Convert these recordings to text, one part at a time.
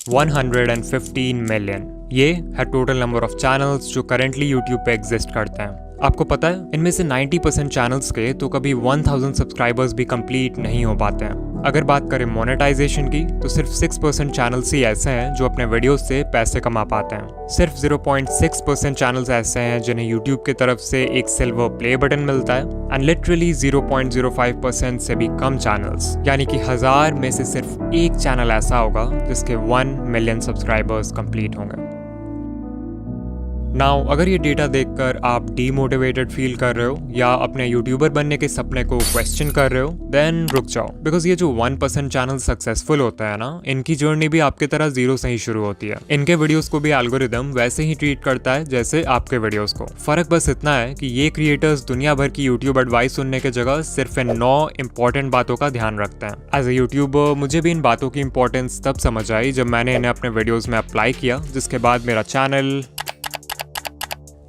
115 million. ये है total number of channels जो करेंटली यूट्यूब पे एग्जिस्ट करते हैं। आपको पता है इनमें से 90% चैनल्स के तो कभी 1000 सब्सक्राइबर्स भी कंप्लीट नहीं हो पाते हैं। अगर बात करें मोनेटाइजेशन की तो सिर्फ 6% चैनल्स ही ऐसे हैं जो अपने वीडियोस से पैसे कमा पाते हैं। सिर्फ 0.6% चैनल्स ऐसे हैं जिन्हें यूट्यूब की तरफ से एक सिल्वर प्ले बटन मिलता है एंड लिटरली 0.05% से भी कम चैनल्स, यानी कि 1000 में से सिर्फ एक चैनल ऐसा होगा जिसके 1 मिलियन सब्सक्राइबर्स कंप्लीट होंगे। नाउ अगर ये डेटा देखकर आप डीमोटिवेटेड फील कर रहे हो या अपने यूट्यूबर बनने के सपने को क्वेश्चन कर रहे हो, देन रुक जाओ, बिकॉज ये जो 1% चैनल सक्सेसफुल होता है ना, इनकी जर्नी भी आपके तरह जीरो से ही शुरू होती है। इनके वीडियोस को भी एल्गोरिदम वैसे ही ट्रीट करता है जैसे आपके वीडियोस को। फर्क बस इतना है कि ये क्रिएटर्स दुनिया भर की यूट्यूब एडवाइस सुनने के जगह सिर्फ इन 9 इंपॉर्टेंट बातों का ध्यान रखते हैं। एज ए यूट्यूबर मुझे भी इन बातों की इंपॉर्टेंस तब समझ आई जब मैंने इन्हें अपने वीडियोज में अप्लाई किया, जिसके बाद मेरा चैनल।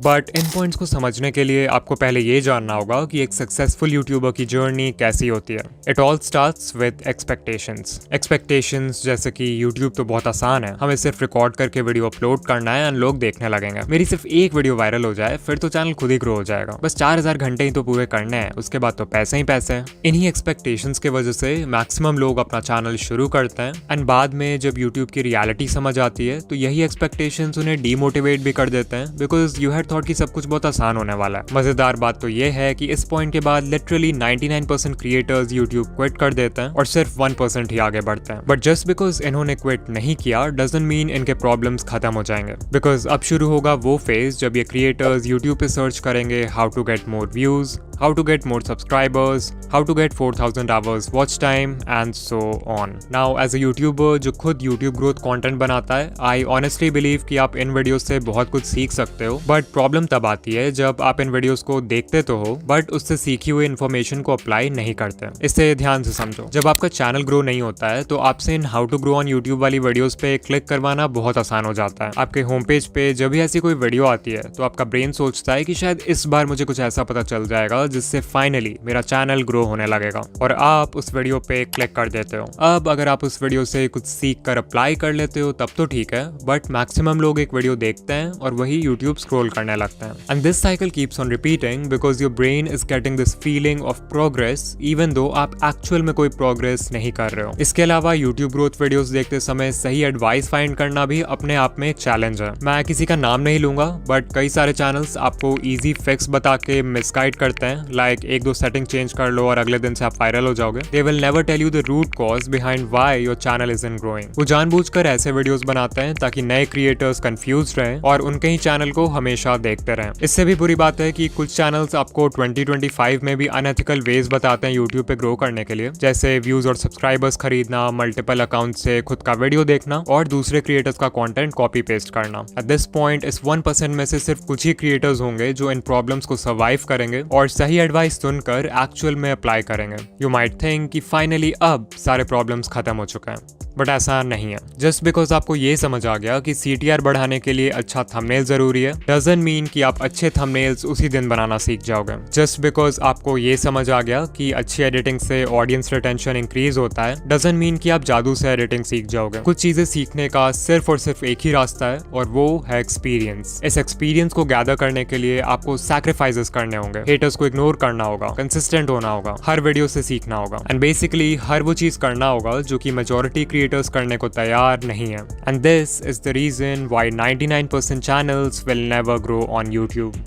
बट इन पॉइंट्स को समझने के लिए आपको पहले ये जानना होगा कि एक सक्सेसफुल यूट्यूबर की जर्नी कैसी होती है। It all starts with expectations जैसे कि यूट्यूब तो बहुत आसान है, हमें सिर्फ रिकॉर्ड करके वीडियो अपलोड करना है एंड लोग देखने लगेंगे। मेरी सिर्फ एक वीडियो वायरल हो जाए फिर तो चैनल खुद ही ग्रो हो जाएगा। बस 4000 घंटे ही तो पूरे करने हैं, उसके बाद तो पैसे ही पैसे हैं। इन्हीं एक्सपेक्टेशंस के वजह से मैक्सिमम लोग अपना चैनल शुरू करते हैं एंड बाद में जब यूट्यूब की रियलिटी समझ आती है तो यही एक्सपेक्टेशंस उन्हें डीमोटिवेट भी कर देते हैं, बिकॉज यू हैड थॉट कि सब कुछ बहुत आसान होने वाला है। मजेदार बात तो ये है कि इस पॉइंट के बाद लिटरली 99% क्रिएटर्स यूट्यूब क्विट कर देते हैं और सिर्फ 1% ही आगे बढ़ते हैं। बट जस्ट बिकॉज इन्होंने क्विट नहीं किया डजंट मीन इनके प्रॉब्लम्स खत्म हो जाएंगे, बिकॉज अब शुरू होगा वो फेज जब ये क्रिएटर्स यूट्यूब पे सर्च करेंगे how to get more views, how to get more subscribers, how to get 4000 hours watch time and so on. Now as a YouTuber जो खुद YouTube growth content बनाता है, I honestly believe कि आप इन videos से बहुत कुछ सीख सकते हो, बट प्रॉब्लम तब आती है जब आप इन वीडियोस को देखते तो हो बट उससे सीखी हुई इन्फॉर्मेशन को अप्लाई नहीं करते। इससे ध्यान से समझो, जब आपका चैनल ग्रो नहीं होता है तो आपसे in how to grow on YouTube वाली वीडियोस पे क्लिक करवाना बहुत आसान हो जाता है। आपके होम पेज पे जब भी ऐसी कोई वीडियो आती है तो आपका ब्रेन सोचता है कि शायद इस बार मुझे कुछ ऐसा पता चल जाएगा जिससे फाइनली मेरा चैनल ग्रो होने लगेगा, और आप उस वीडियो पे क्लिक कर देते हो। अब अगर आप उस वीडियो से कुछ सीख कर अप्लाई कर लेते हो तब तो ठीक है, बट मैक्सिमम लोग एक वीडियो देखते हैं और वही यूट्यूब स्क्रॉल करने लगते हैं and this cycle keeps on repeating because your brain is getting this feeling of progress even though आप एक्चुअल में कोई प्रोग्रेस नहीं कर रहे हो। इसके अलावा यूट्यूब ग्रोथ वीडियोस देखते समय सही एडवाइस फाइंड करना भी अपने आप में एक चैलेंज है। मैं किसी का नाम नहीं लूंगा बट कई सारे चैनल्स आपको इजी फिक्स बता के मिसगाइड करते हैं, लाइक एक दो सेटिंग चेंज कर लो और अगले दिन से आप वायरल हो जाओगे। They will never tell you the root cause behind why your channel isn't growing. वो जानबूझकर ऐसे वीडियोस बनाते हैं ताकि नए क्रिएटर्स कंफ्यूज रहें और उनके ही चैनल को हमेशा देखते रहें। इससे भी बुरी बात है कि कुछ चैनल्स आपको 2025 में भी अनएथिकल वेज बताते हैं यूट्यूब पे ग्रो करने के लिए, जैसे व्यूज और सब्सक्राइबर्स खरीदना, मल्टीपल अकाउंट से खुद का वीडियो देखना और दूसरे क्रिएटर्स का कंटेंट कॉपी पेस्ट करना। एट दिस पॉइंट इस 1% में से सिर्फ कुछ ही क्रिएटर्स होंगे जो इन प्रॉब्लम्स को सर्वाइव करेंगे और सही एडवाइस सुनकर एक्चुअल में अप्लाई करेंगे। यू माइट थिंक कि फाइनली अब सारे प्रॉब्लम्स खत्म हो चुके हैं, बट ऐसा नहीं है। जस्ट बिकॉज आपको ये समझ आ गया कि CTR बढ़ाने के लिए अच्छा थंबनेल जरूरी है डजंट मीन कि आप अच्छे थंबनेल्स उसी दिन बनाना सीख जाओगे। जस्ट बिकॉज आपको ये समझ आ गया कि अच्छी एडिटिंग से ऑडियंस रिटेंशन इंक्रीज होता है डजंट मीन कि आप जादू से एडिटिंग सीख जाओगे। कुछ चीजें सीखने का सिर्फ और सिर्फ एक ही रास्ता है और वो है एक्सपीरियंस। इस एक्सपीरियंस को गैदर करने के लिए आपको सैक्रिफाइसेस करने होंगे, हेटर्स को इग्नोर करना होगा, कंसिस्टेंट होना होगा, हर वीडियो से सीखना होगा एंड बेसिकली हर वो चीज करना होगा जो कि मेजॉरिटी क्रिएटर्स करने को तैयार नहीं है। And this is the reason why 99% channels will never grow on YouTube.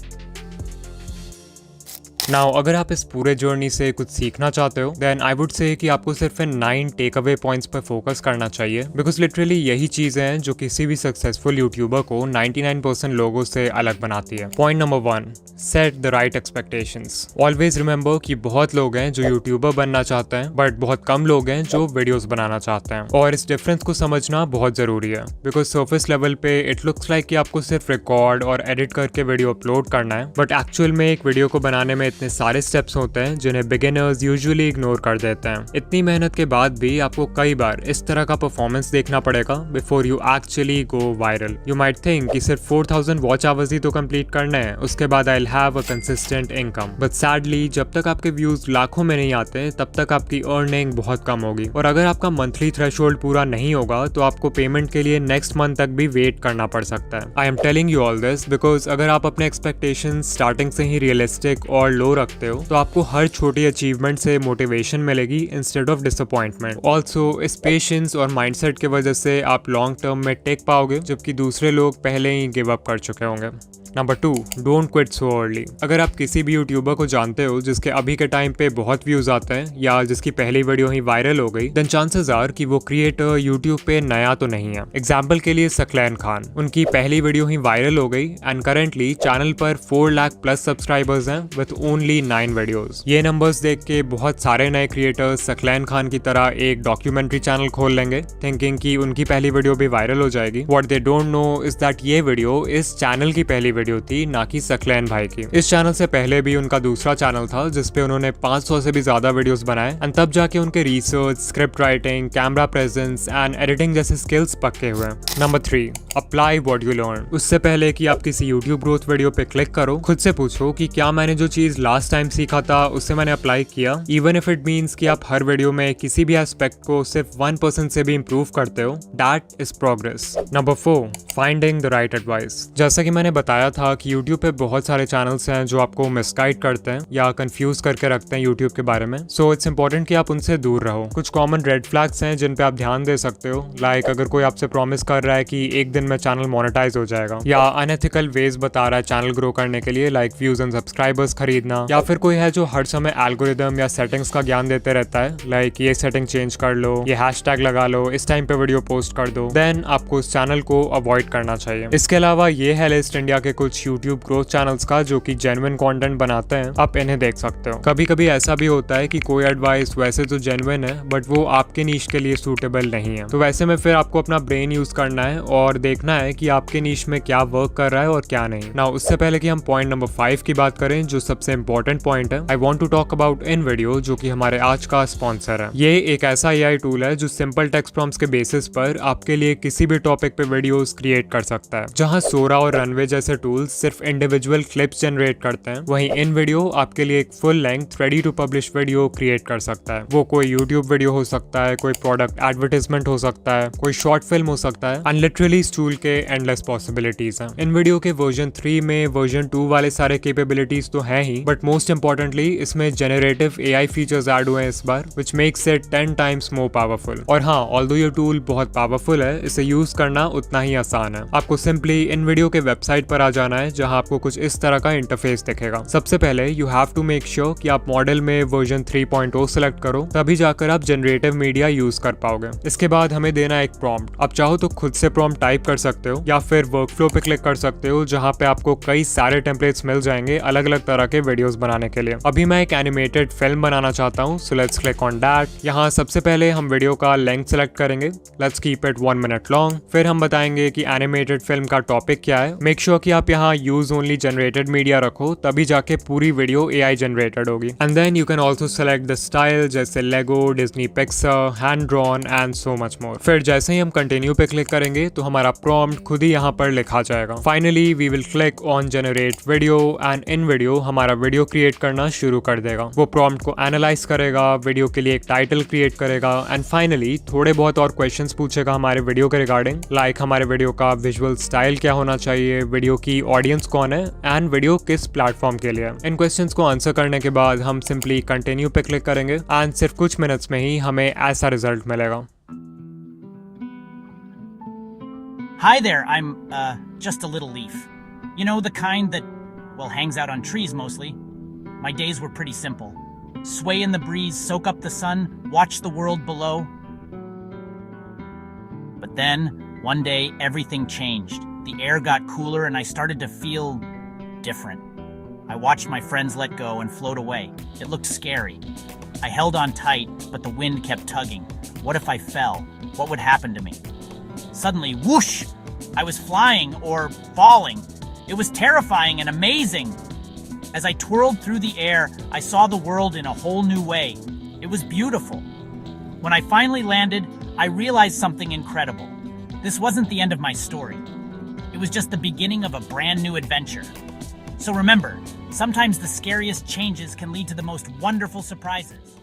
Now अगर आप इस पूरे जर्नी से कुछ सीखना चाहते हो देन आई वुड से कि आपको सिर्फ इन 9 टेक अवे पॉइंट्स पर फोकस करना चाहिए, बिकॉज लिटरली यही चीजें हैं जो किसी भी सक्सेसफुल यूट्यूबर को 99% लोगों से अलग बनाती है। Point number 1, set the right expectations. Always remember कि बहुत लोग हैं जो यूट्यूबर बनना चाहते हैं बट बहुत कम लोग हैं जो वीडियोस बनाना चाहते हैं, और इस डिफरेंस को समझना बहुत जरूरी है। बिकॉज सर्फेस लेवल पे इट लुक्स लाइक कि आपको सिर्फ रिकॉर्ड और एडिट करके वीडियो अपलोड करना है, बट एक्चुअल में एक वीडियो को बनाने में इतने सारे स्टेप्स होते हैं जिन्हें बिगिनर्स यूजुअली इग्नोर कर देते हैं। इतनी मेहनत के बाद भी आपको कई बार इस तरह का परफॉर्मेंस देखना पड़ेगा before you actually go viral. You might think कि सिर्फ 4000 वॉच आवर्स ही तो कंप्लीट करने हैं, उसके बाद I will have a consistent income. But sadly जब तक आपके व्यूज लाखों में नहीं आते तब तक आपकी अर्निंग बहुत कम होगी, और अगर आपका मंथली थ्रेशोल्ड पूरा नहीं होगा तो आपको पेमेंट के लिए नेक्स्ट मंथ तक भी वेट करना पड़ सकता है। I am telling you all this because अगर आप अपने एक्सपेक्टेशन स्टार्टिंग से ही रियलिस्टिक और लो रखते हो तो आपको हर छोटी अचीवमेंट से मोटिवेशन मिलेगी इंस्टेड ऑफ डिसअपॉइंटमेंट। ऑल्सो इस पेशेंस और माइंडसेट की वजह से आप लॉन्ग टर्म में टेक पाओगे, जबकि दूसरे लोग पहले ही गिव अप कर चुके होंगे। Number 2, don't quit so early. अगर आप किसी भी यूट्यूबर को जानते हो जिसके अभी के टाइम पे बहुत व्यूज आते हैं या जिसकी पहली वीडियो ही वायरल हो गई, देन चांसेस आर कि वो क्रिएटर यूट्यूब पे नया तो नहीं है। एग्जाम्पल के लिए सकलैन खान, उनकी पहली वीडियो ही वायरल हो गई एंड करेंटली चैनल पर 4 लाख प्लस सब्सक्राइबर्स हैं विद ओनली 9 वीडियोस। ये नंबर्स देख के बहुत सारे नए क्रिएटर्स सकलैन खान की तरह एक डॉक्यूमेंट्री चैनल खोल लेंगे थिंकिंग कि उनकी पहली वीडियो भी वायरल हो जाएगी। What they don't know is that ये वीडियो इस चैनल की पहली वीडियो थी, ना कि सकलैन भाई की। इस चैनल से पहले भी उनका दूसरा चैनल था जिसपे उन्होंने 500 से भी ज्यादा वीडियोस बनाए एंड तब जाके उनके research, script writing, camera presence and editing जैसे स्किल्स पक्के हुए। Number 3, apply what you learn. उससे पहले कि आप किसी यूट्यूब ग्रोथ वीडियो पे क्लिक करो, खुद से पूछो कि क्या मैंने जो चीज लास्ट टाइम सीखा था उससे मैंने अप्लाई किया, इवन इफ इट मीन्स कि आप हर वीडियो में किसी भी एस्पेक्ट को सिर्फ 1% से भी इंप्रूव करते हो, that is progress. Number 4, finding the right advice. जैसा कि मैंने बताया था कि यूट्यूब पे बहुत सारे चैनल्स हैं जो आपको मिसगाइड करते हैं या कंफ्यूज करके रखते हैं यूट्यूब के बारे में, सो इट्स इंपॉर्टेंट कि आप उनसे दूर रहो। कुछ कॉमन रेड फ्लैग्स हैं जिन पे आप ध्यान दे सकते हो, लाइक अगर कोई आपसे प्रॉमिस कर रहा है कि एक दिन में चैनल मोनेटाइज हो जाएगा, या अनएथिकल वेज बता रहा है चैनल ग्रो करने के लिए लाइक व्यूज एंड सब्सक्राइबर्स खरीदना, या फिर कोई है जो हर समय एल्गोरिदम या सेटिंग्स का ज्ञान देते रहता है लाइक ये सेटिंग चेंज कर लो, ये हैशटैग लगा लो, इस टाइम पे वीडियो पोस्ट कर दो, देन आपको उस चैनल को अवॉइड करना चाहिए। इसके अलावा ये है लिस्ट इंडिया के कुछ यूट्यूब ग्रोथ चैनल्स का जो कि जेन्युइन कंटेंट बनाते हैं, आप इन्हें देख सकते हो। कभी कभी ऐसा भी होता है कि कोई एडवाइस वैसे तो जेन्युइन है बट वो आपके नीश के लिए सूटेबल नहीं है, तो वैसे में फिर आपको अपना ब्रेन यूज करना है और देखना है कि आपके नीश में क्या वर्क कर रहा है और क्या नहीं। नाउ उससे पहले कि हम पॉइंट नंबर 5 की बात करें जो सबसे इंपॉर्टेंट पॉइंट है, I want to talk about in video जो कि हमारे आज का स्पॉन्सर है। ये एक ऐसा AI टूल है जो सिंपल टेक्स्ट प्रॉम्प्ट्स के बेसिस पर आपके लिए किसी भी टॉपिक पे वीडियोस क्रिएट कर सकता है। जहां सोरा और रनवे जैसे टूल्स सिर्फ इंडिविजुअल क्लिप्स जनरेट करते हैं, वहीं इन वीडियो आपके लिए एक full length ready to publish video create कर सकता है। वो कोई यूट्यूब वीडियो हो सकता है, कोई प्रोडक्ट एडवर्टाइजमेंट हो सकता है, कोई शॉर्ट फिल्म हो सकता है, एंड लिटरली इस टूल के एंडलेस पॉसिबिलिटीज हैं। इन वीडियो के वर्जन 3 में वर्जन 2 वाले सारे कैपेबिलिटीज तो हैं ही, बट मोस्ट इंपॉर्टेंटली इसमें जेनरेटिव AI फीचर्स ऐड हुए हैं इस बार, which makes it 10 times more powerful. और हाँ, ऑल्दो ये टूल बहुत पावरफुल है, इसे यूज करना उतना ही आसान है। आपको सिंपली इन वीडियो के वेबसाइट पर आ जाना है जहां आपको कुछ इस तरह का इंटरफेस दिखेगा। सबसे पहले you have to make sure कि आप मॉडल में वर्जन 3.0 सेलेक्ट करो, तभी जाकर आप जनरेटिव मीडिया यूज कर पाओगे। इसके बाद हमें देना एक प्रॉम्प्ट। आप चाहो तो खुद से प्रॉम्प्ट टाइप कर सकते हो या फिर वर्कफ्लो पे क्लिक कर सकते हो जहां पे आपको कई सारे टेम्पलेट्स मिल जाएंगे अलग अलग तरह के वीडियोस बनाने के लिए। अभी मैं एक एनिमेटेड फिल्म बनाना चाहता हूँ, so let's click on that. यहाँ सबसे पहले हम वीडियो का लेंथ सेलेक्ट करेंगे, let's keep it 1 minute long. फिर हम बताएंगे कि एनिमेटेड फिल्म का टॉपिक क्या है। मेक श्योर कि आप यहाँ यूज ओनली जनरेटेड मीडिया रखो, तभी जाके पूरी वीडियो AI जनरेटेड होगी। And then you can also select the style जैसे Lego, Disney Pixar, hand drawn and so much more. फिर जैसे ही हम कंटिन्यू पे क्लिक करेंगे तो हमारा प्रॉम्प्ट खुद ही यहाँ पर लिखा जाएगा। Finally we will click on generate video and in video हमारा वीडियो क्रिएट करना शुरू कर देगा। वो प्रॉम्प्ट को एनालाइज करेगा, वीडियो के लिए एक टाइटल क्रिएट करेगा एंड फाइनली थोड़े बहुत और क्वेश्चंस पूछेगा हमारे वीडियो के रिगार्डिंग, लाइक हमारे वीडियो का विजुअल स्टाइल क्या होना चाहिए, वीडियो की ऑडियंस कौन है एंड वीडियो किस प्लेटफॉर्म के लिए। इन क्वेश्चंस को आंसर करने के बाद हम सिंपली कंटिन्यू पे क्लिक करेंगे एंड सिर्फ कुछ मिनट्स में ही हमें ऐसा रिजल्ट मिलेगा। Hi there, I'm just a little leaf. You know, the kind that, well, hangs out on trees mostly. My days were pretty simple. Sway in the breeze, soak up the sun, watch the world below. But then, one day, everything changed. The air got cooler and I started to feel different. I watched my friends let go and float away. It looked scary. I held on tight, but the wind kept tugging. What if I fell? What would happen to me? Suddenly, whoosh! I was flying or falling. It was terrifying and amazing. As I twirled through the air, I saw the world in a whole new way. It was beautiful. When I finally landed, I realized something incredible. This wasn't the end of my story. It was just the beginning of a brand new adventure. So remember, sometimes the scariest changes can lead to the most wonderful surprises.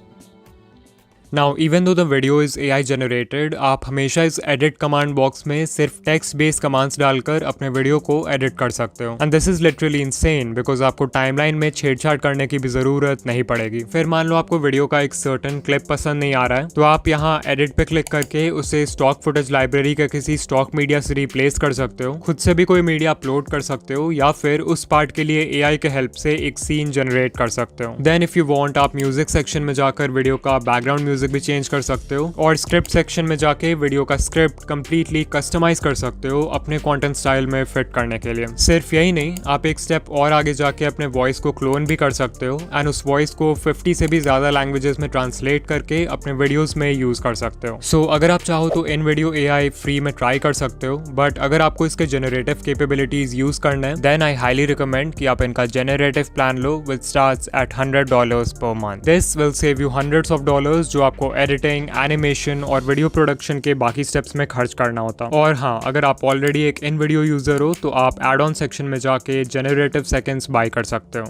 Now, even though the video is AI generated, आप हमेशा इस edit command box में सिर्फ text based commands डालकर अपने video को edit कर सकते हो. And this is literally insane because आपको timeline में छेड़छाड़ करने की भी ज़रूरत नहीं पड़ेगी. फिर मान लो आपको वीडियो का एक certain clip पसंद नहीं आ रहा है, तो आप यहाँ edit पे क्लिक करके उसे stock footage library के किसी stock media से replace कर सकते हो, खुद से भी कोई मीडिया अपलोड कर सकते हो, या फिर उस पार्ट के लिए AI के हेल्प से एक सीन जनरेट कर सकते हो. Then if you want, आप म्यूजिक सेक्शन में जाकर वीडियो का बैकग्राउंड म्यूजिक भी चेंज कर सकते हो, और स्क्रिप्ट सेक्शन में जाके वीडियो का स्क्रिप्ट कंप्लीटली कस्टमाइज कर सकते हो अपने कंटेंट स्टाइल में फिट करने के लिए. सिर्फ यही नहीं, आप एक स्टेप और आगे जाके अपने वॉइस को क्लोन भी कर सकते हो एंड उस वॉइस को 50 से भी ज्यादा लैंग्वेजेस में ट्रांसलेट करके अपने वीडियोस में यूज कर सकते हो. सो अगर आप चाहो तो इन वीडियो AI फ्री में ट्राई कर सकते हो, बट अगर आपको इसके जेनरेटिव कैपेबिलिटीज यूज करना है, देन आई हाईली रिकमेंड कि आप इनका generative plan low with starts at $100 per month. This will save you hundreds of dollars जो आपको एडिटिंग, एनिमेशन और वीडियो प्रोडक्शन के बाकी स्टेप्स में खर्च करना होता. और हाँ, अगर आप ऑलरेडी एक इन वीडियो यूजर हो तो आप एड ऑन सेक्शन में जाके जेनरेटिव सेकेंड्स बाय कर सकते हो.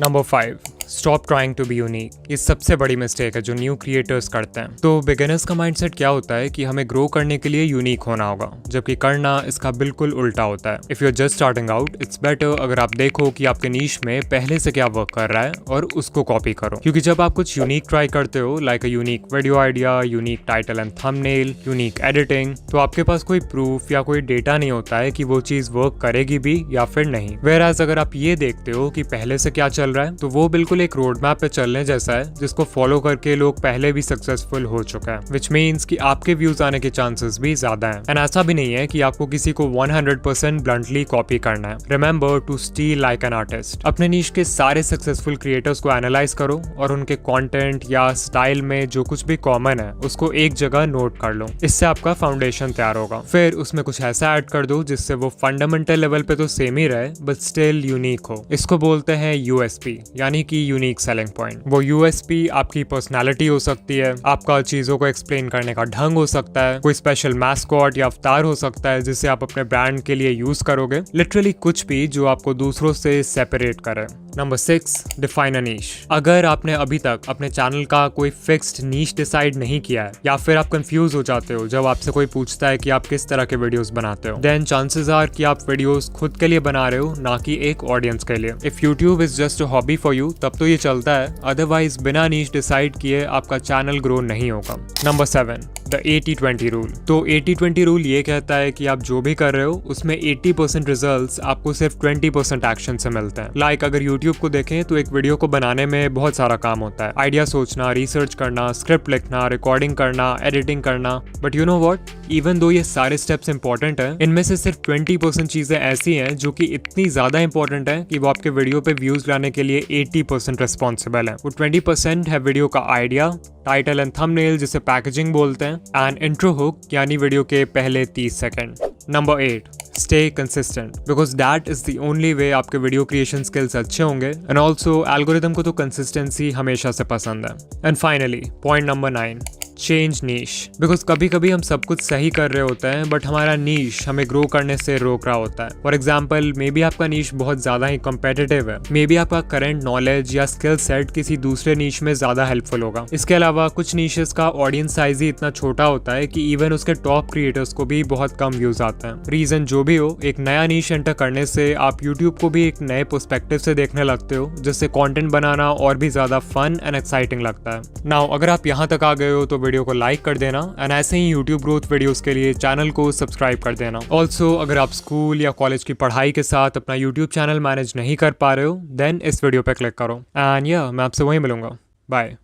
Number 5, stop trying to be unique. ये सबसे बड़ी मिस्टेक है जो न्यू क्रिएटर्स करते हैं. तो बिगिनर्स का माइंडसेट क्या होता है कि हमें ग्रो करने के लिए यूनिक होना होगा, जबकि करना इसका बिल्कुल उल्टा होता है. If you are just starting out, it's better अगर आप देखो कि आपके नीश में पहले से क्या वर्क कर रहा है और उसको कॉपी करो. क्योंकि जब आप कुछ यूनिक ट्राई करते हो, like a unique video idea, unique title and thumbnail, unique editing, तो आपके पास कोई प्रूफ या कोई डेटा नहीं होता है कि वो चीज वर्क करेगी भी या फिर नहीं. वेयरएज अगर आप ये देखते हो कि पहले से क्या चल रहा है, तो वो बिल्कुल एक रोड मैप पे चलने जैसा है जिसको फॉलो करके लोग पहले भी सक्सेसफुल हो चुका है, विच मीन्स कि आपके व्यूज आने के चांसेस भी ज्यादा हैं. एंड ऐसा भी नहीं है कि आपको किसी को 100% ब्लंटली कॉपी करना है. Remember to steal like an artist. अपने नीश के सारे सक्सेसफुल क्रिएटर्स को एनालाइज करो और उनके कंटेंट या स्टाइल में जो कुछ भी कॉमन है उसको एक जगह नोट कर लो. इससे आपका फाउंडेशन तैयार होगा. फिर उसमें कुछ ऐसा ऐड कर दो जिससे वो फंडामेंटल लेवल पे तो सेम ही रहे बट स्टिल यूनिक हो. इसको बोलते हैं USP, यानी कि यूनिक सेलिंग पॉइंट. वो USP आपकी पर्सनालिटी हो सकती है, आपका चीजों को एक्सप्लेन करने का ढंग हो सकता है, कोई स्पेशल मैस्कॉट या अवतार हो सकता है जिसे आप अपने ब्रांड के लिए यूज करोगे. लिटरली कुछ भी जो आपको दूसरों से सेपरेट करे. नंबर 6, डिफाइन अ नीश. अगर आपने अभी तक अपने चैनल का कोई फिक्स्ड नीश डिसाइड नहीं किया है, या फिर आप कंफ्यूज हो जाते हो जब आपसे कोई पूछता है कि आप किस तरह के वीडियोस बनाते हो, देन चांसेस आर कि आप वीडियोस खुद के लिए बना रहे हो, ना कि एक ऑडियंस के लिए. If YouTube is just a hobby for you, तब तो ये चलता है, अदरवाइज बिना नीश डिसाइड किए आपका चैनल ग्रो नहीं होगा. Number 7, the 80-20 rule. तो 80-20 रूल ये कहता है कि आप जो भी कर रहे हो उसमें 80% रिजल्ट्स आपको सिर्फ 20% एक्शन से मिलते हैं. लाइक अगर यूट्यूब को देखें तो एक वीडियो को बनाने में बहुत सारा काम होता है. आइडिया सोचना, रिसर्च करना, स्क्रिप्ट लिखना, रिकॉर्डिंग करना, एडिटिंग करना. But you know what, even though ये सारे स्टेप्स इंपॉर्टेंट हैं, इनमें से सिर्फ 20% चीजें ऐसी हैं जो कि इतनी ज्यादा इंपॉर्टेंट है कि वो आपके वीडियो पे व्यूज लाने के लिए 80% रिस्पॉन्सिबल है. वो 20% है वीडियो का आइडिया, टाइटल एंड थंबनेल जिसे पैकेजिंग बोलते हैं, एंड इंट्रो हुक यानी वीडियो के पहले 30 second. Number 8, stay consistent, because that is the only way आपके वीडियो क्रिएशन स्किल्स अच्छे होंगे. एंड ऑल्सो एल्गोरिदम को तो कंसिस्टेंसी हमेशा से पसंद है. And finally point number 9, change niche. Because कभी कभी हम सब कुछ सही कर रहे होते हैं बट हमारा नीश हमें ग्रो करने से रोक रहा होता है. फॉर एग्जाम्पल, मे बी आपका नीश बहुत ज्यादा ही कॉम्पिटिटिव है, मे बी आपका करंट नॉलेज या स्किल सेट किसी दूसरे नीश में ज्यादा हेल्पफुल होगा. इसके अलावा कुछ नीशेस का ऑडियंस साइज ही इतना छोटा होता है कि इवन उसके टॉप क्रिएटर्स को भी बहुत कम व्यूज आते हैं. रीजन जो भी हो, एक नया नीश एंटर करने से आप यूट्यूब को भी एक नए पर्सपेक्टिव से देखने लगते हो, जिससे कंटेंट बनाना और भी ज्यादा फन एंड एक्साइटिंग लगता है. नाउ अगर आप यहाँ तक आ गए हो तो वीडियो को लाइक कर देना, एंड ऐसे ही यूट्यूब ग्रोथ वीडियोस के लिए चैनल को सब्सक्राइब कर देना. ऑल्सो अगर आप स्कूल या कॉलेज की पढ़ाई के साथ अपना यूट्यूब चैनल मैनेज नहीं कर पा रहे हो, देन इस वीडियो पे क्लिक करो. एंड या मैं आपसे वहीं मिलूंगा. बाय.